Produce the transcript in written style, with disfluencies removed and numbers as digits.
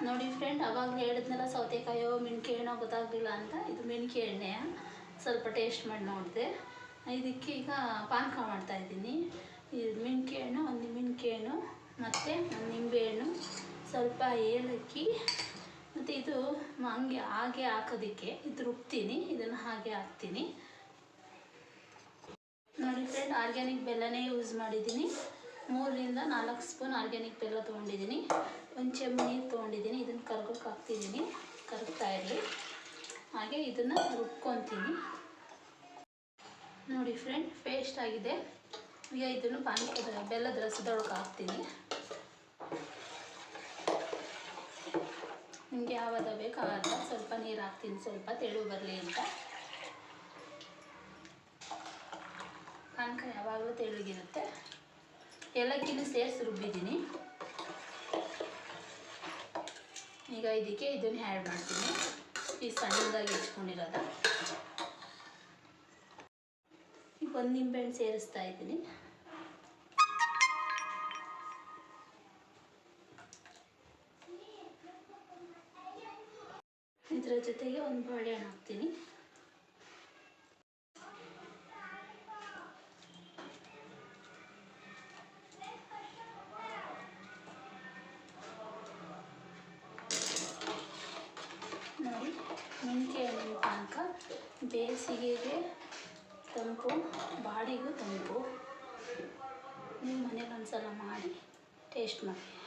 ನೋಡಿ ಫ್ರೆಂಡ್, ಅವಾಗಲೇ ಹೇಳಿದ್ನಲ್ಲ ಸೌತೆಕಾಯೋ ಮೆಣಕೆ ಹಣ್ಣೋ ಗೊತ್ತಾಗಲಿಲ್ಲ ಅಂತ. ಇದು ಮೆಣಕೆ ಎಣ್ಣೆಯ ಸ್ವಲ್ಪ ಟೇಸ್ಟ್ ಮಾಡಿ ನೋಡಿದೆ. ಇದಕ್ಕೆ ಈಗ ಪಾನಕ ಮಾಡ್ತಾಯಿದ್ದೀನಿ. ಇದು ಮೆಣಕೆ ಹಣ್ಣು, ಒಂದು ಮೆಣಕೆ ಹಣ್ಣು ಮತ್ತು ಒಂದು ನಿಂಬೆಹಣ್ಣು, ಸ್ವಲ್ಪ ಏಲಕ್ಕಿ ಮತ್ತು ಇದು ಹಾಗೆ ಹಾಕೋದಕ್ಕೆ ಇದು ರುಬ್ತೀನಿ. ಇದನ್ನು ಹಾಗೆ ಹಾಕ್ತೀನಿ. ನೋಡಿ ಫ್ರೆಂಡ್, ಆರ್ಗ್ಯಾನಿಕ್ ಬೆಲ್ಲನೇ ಯೂಸ್ ಮಾಡಿದ್ದೀನಿ. 3ರಿಂದ 4 ಸ್ಪೂನ್ ಆರ್ಗ್ಯಾನಿಕ್ ಬೆಲ್ಲ ತೊಗೊಂಡಿದ್ದೀನಿ. ಒಂದು ಚೆಂಬು ನೀರು ತೊಗೊಂಡಿದ್ದೀನಿ. ಇದನ್ನು ಕರ್ಗೋಕ್ಕೆ ಹಾಕ್ತಿದ್ದೀನಿ. ಕರಗ್ತಾ ಇರಲಿ. ಹಾಗೆ ಇದನ್ನು ರುಬ್ಕೊತೀನಿ. ನೋಡಿ ಫ್ರೆಂಡ್, ಪೇಸ್ಟ್ ಆಗಿದೆ. ಈಗ ಇದನ್ನು ಪಾನಕದ ಬೆಲ್ಲದ ರಸದೊಳಗೆ ಹಾಕ್ತೀನಿ. ನಿಮಗೆ ಯಾವಾಗ ಬೇಕು ಆವಾಗ ಸ್ವಲ್ಪ ನೀರು ಹಾಕ್ತೀನಿ, ಸ್ವಲ್ಪ ತೆಳು ಬರಲಿ ಅಂತ. ಪಾನಕ ಯಾವಾಗಲೂ ತೆಳುಗಿರುತ್ತೆ. ಏಲಕ್ಕಿನೂ ಸೇರಿಸಿ ರುಬ್ಬಿದ್ದೀನಿ. ಈಗ ಇದಕ್ಕೆ ಇದನ್ನು ಆ್ಯಡ್ ಮಾಡ್ತೀನಿ. ಈ ಸಣ್ಣದಾಗಿ ಹೆಚ್ಕೊಂಡಿರೋದು. ಈಗ ಒಂದು ನಿಂಬೆಹಣ್ಣು ಸೇರಿಸ್ತಾ ಇದ್ದೀನಿ. ಇದರ ಜೊತೆಗೆ ಒಂದು ಬಾಳೆಹಣ್ಣು ಹಾಕ್ತೀನಿ. ನೋಡಿ, ಮೆಣಕೆ ಹಣ್ಣಿನ ಪಾನಕ ಬೇಸಿಗೆಗೆ ತಂಪು, ಬಾಡಿಗೂ ತಂಪು. ನೀವು ಮನೇಲಿ ಒಂದ್ಸಲ ಮಾಡಿ ಟೇಸ್ಟ್ ಮಾಡಿ.